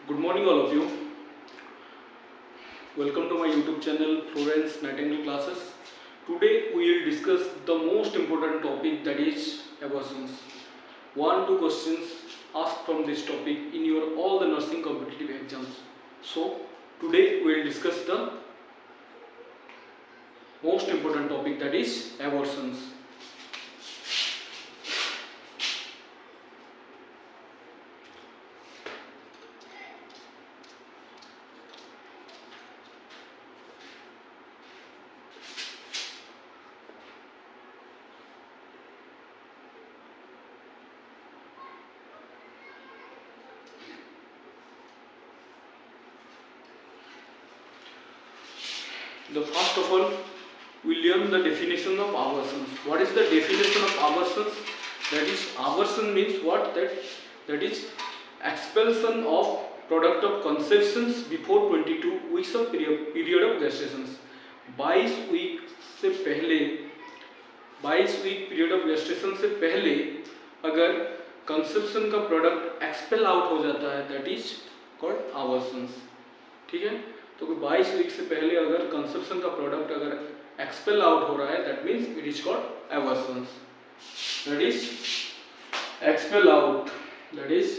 Good morning, all of you. Welcome to my YouTube channel, Florence Nightingale Classes. Today we will discuss the most important topic, that is abortions. 1-2 questions asked from this topic in your all the nursing competitive exams. So today we will discuss the most important topic, that is abortions. The first of all, we learn the definition of abortions. What is the definition of abortions? That is, abortion means what? That is expulsion of product of conceptions before 22 weeks of period of gestation. 22 week से पहले 22 week period of gestation से पहले अगर conception का product expel out हो जाता है, that is called abortions. ठीक है, तो 22 वीक से पहले अगर कंसेप्शन का प्रोडक्ट अगर एक्सपेल आउट हो रहा है, that means it is called abortions. That is expel out, that is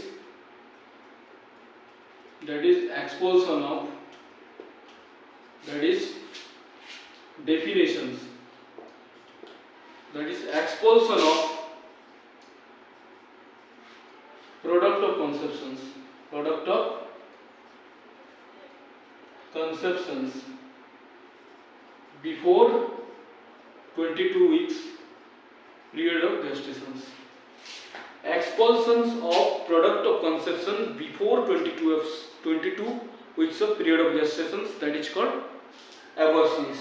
expulsion of, that is definitions, that is expulsion of product of conceptions before 22 weeks period of gestation. Expulsions of product of conception before 22 weeks of period of gestation, that is called abortions.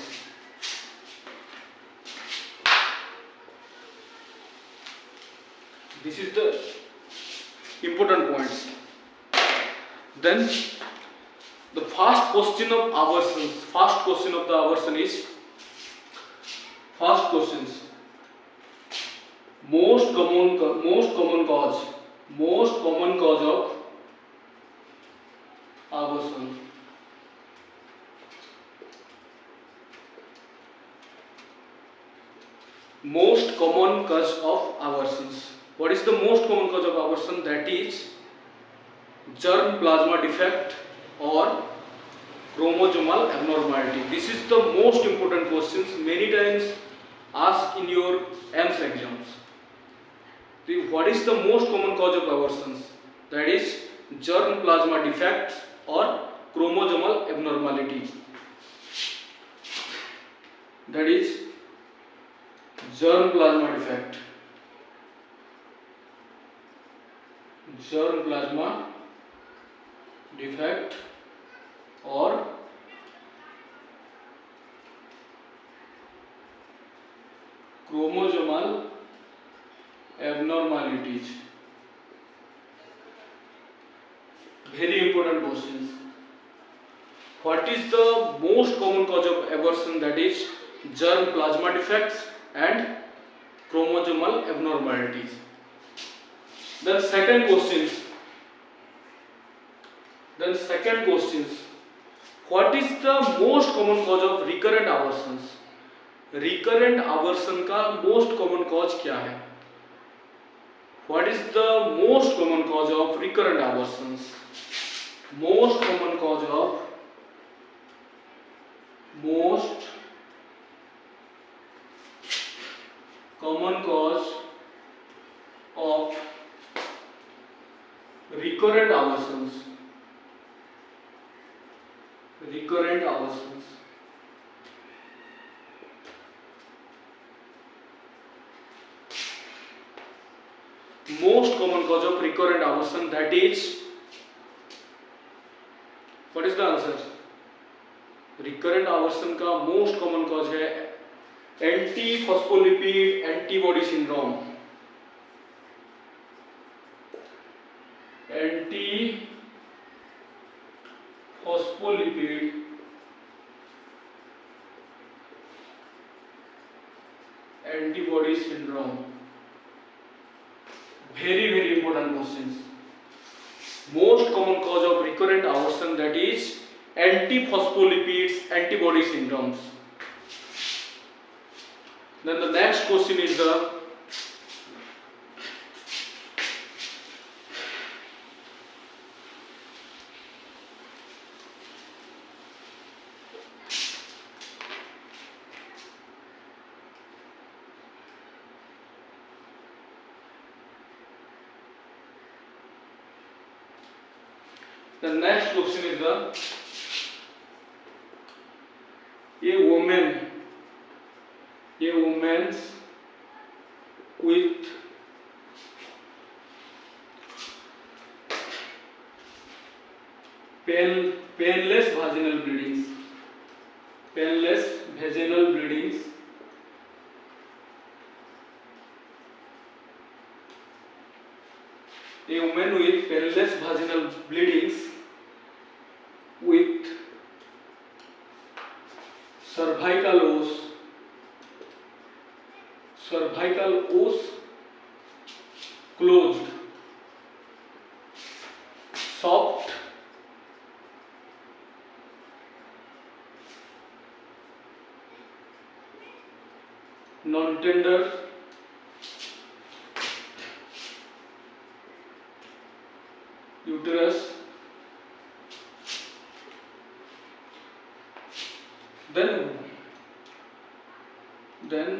This is the important points. Then the first question of abortions. First question of the abortion is most common cause of abortion. Most common cause of abortions. What is the most common cause of abortion? That is germ plasma defect or chromosomal abnormality. This is the most important questions, many times asked in your AIIMS exams. What is the most common cause of abortions? That is germ plasma defect or chromosomal abnormality. That is germ plasma defect, or chromosomal abnormalities. Very important questions. What is the most common cause of abortion? That is germ plasma defects and chromosomal abnormalities. Then second questions. What is the most common cause of recurrent abortions? Recurrent abortion का most common cause क्या है? What is the most common cause of recurrent abortions? Most common cause of recurrent abortions. Most common cause of recurrent abortion, that is, what is the answer? Recurrent abortion का most common cause है anti-phospholipid antibody syndrome. Anti-phospholipid antibody syndrome. Very important questions. most common cause of recurrent abortion, that is antiphospholipids antibody syndromes. Then the next question is the next question is a woman with painless vaginal bleedings, a woman with painless vaginal bleedings with cervical os closed, soft, non-tender, uterus. Then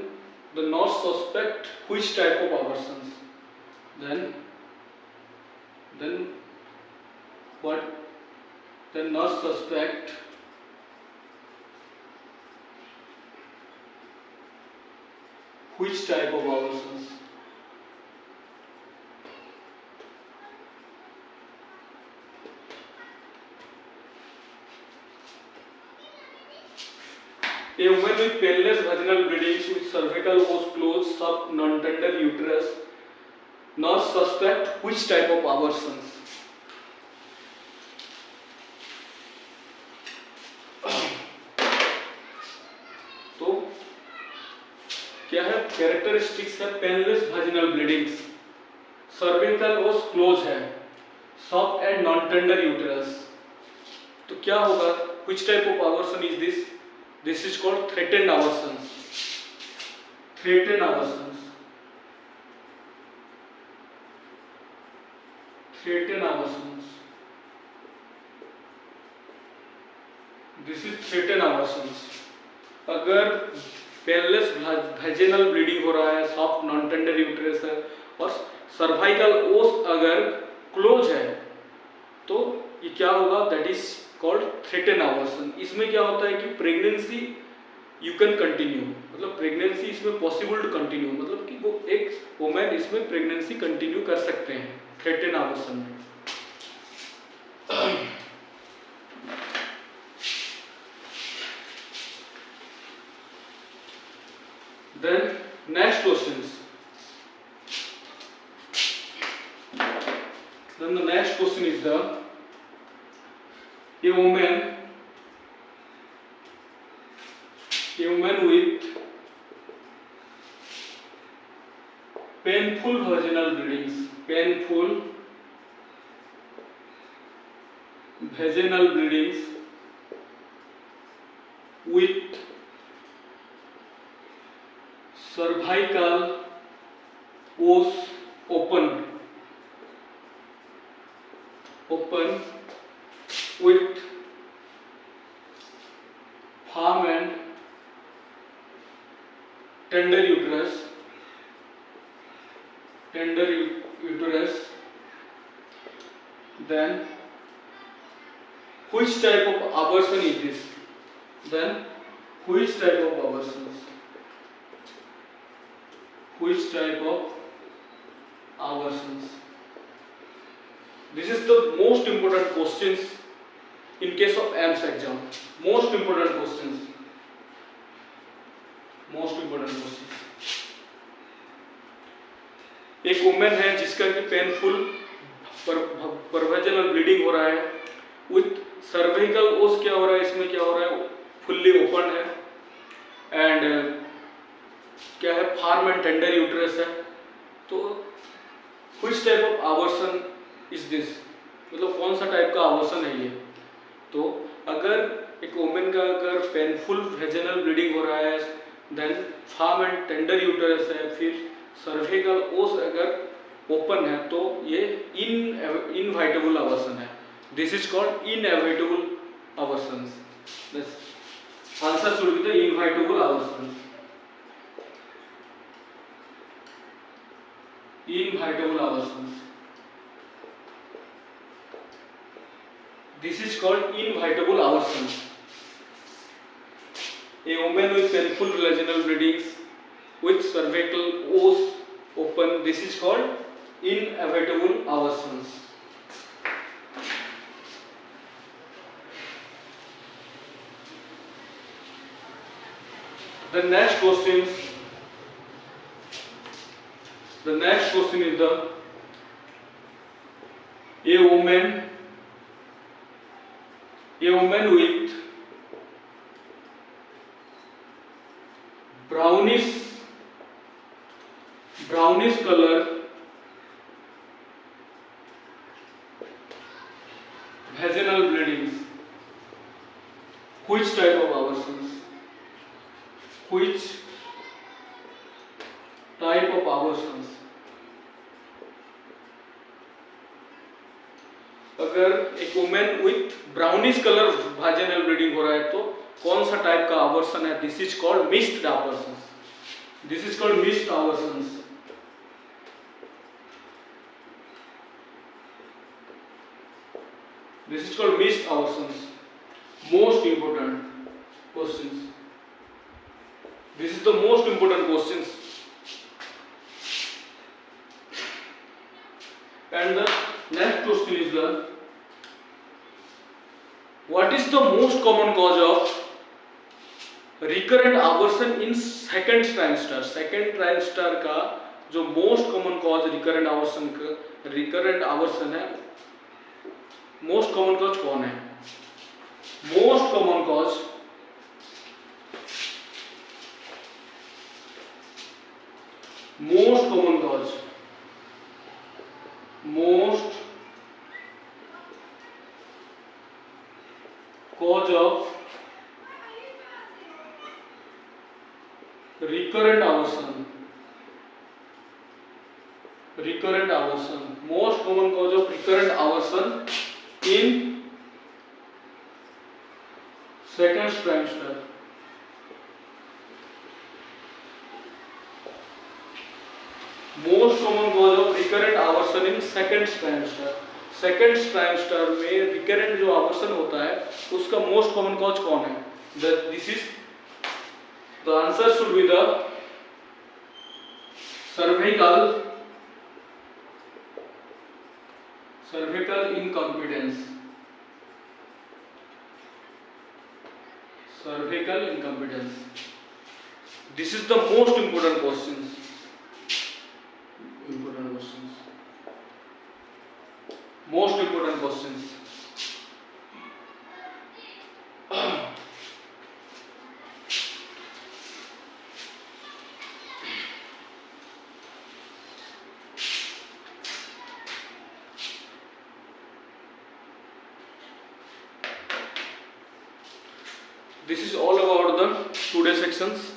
the nurse suspect which type of abortions? Then what? The nurse suspect which type of abortions? A woman with painless vaginal bleedings with cervical os closed, soft, non-tender uterus. Nurse suspect which type of abortions? तो क्या है? Characteristics है painless vaginal bleedings, cervical os close है, soft and non-tender uterus. तो क्या होगा? Which type of abortion is this? This is called threatened abortions. This is threatened abortions. अगर painless vaginal bleeding हो रहा है, सॉफ्ट नॉन टेंडर यूट्रस है और सर्वाइकल ओस अगर क्लोज है, तो ये क्या होगा? That is called threaten abortion. इसमें क्या होता है कि प्रेगनेंसी यू कैन कंटिन्यू, मतलब प्रेगनेंसी इसमें पॉसिबल टू कंटिन्यू, मतलब कि वो एक वुमेन इसमें प्रेगनेंसी कंटिन्यू कर सकते हैं थ्रेटन अबॉर्शन में. Then next questions. Then the next question is a woman with painful vaginal bleedings, with cervical os open with firm and tender uterus. Then which type of abortion is this? Then which type of abortions? This is the most important questions in case of AIIMS exam. Most important questions. एक women है जिसका कि painful परवेजनल bleeding हो रहा है with cervical ओस क्या हो रहा है, इसमें क्या हो रहा है? फुल्ली ओपन है एंड क्या है? फार्म एंड टेंडर यूट्रस है. तो which type of abortion is this? मतलब कौन सा टाइप का आवर्सन है ये। तो अगर एक वुमेन का अगर पेनफुल वेजिनल ब्लीडिंग हो रहा है, then firm and tender uterus है, फिर सर्विकल ओस अगर ओपन है, तो ये इनवाइटेबल आवर्सन है। This is called inevitable abortions. Answer should be the inevitable abortions. Inevitable abortions. This is called inevitable abortions. A woman with painful vaginal bleedings with cervical os open. This is called inevitable abortions. The next question is the a woman with brownish color vaginal bleedings. Which type of abortions? Which type of abortions? अगर एक women with brownish colour vaginal bleeding हो रहा है तो कौन सा type का abortion है? This is called mixed abortions. This is called mixed abortions. This is called mixed abortions. Most important questions. This is the most important questions. And the next question is the what is the most common cause of recurrent abortion in second trimester? Second trimester का जो most common cause recurrent abortion है, most common cause कौन है? Most common cause of recurrent abortion. Most common cause of recurrent abortion in second trimester. Most common cause of recurrent abortion in second trimester. Second trimester में recurrent जो abortion होता है उसका most common cause कौन है? This is the answer should be the cervical incompetence. This is the most important questions. Most important questions. This is all about the today's sections.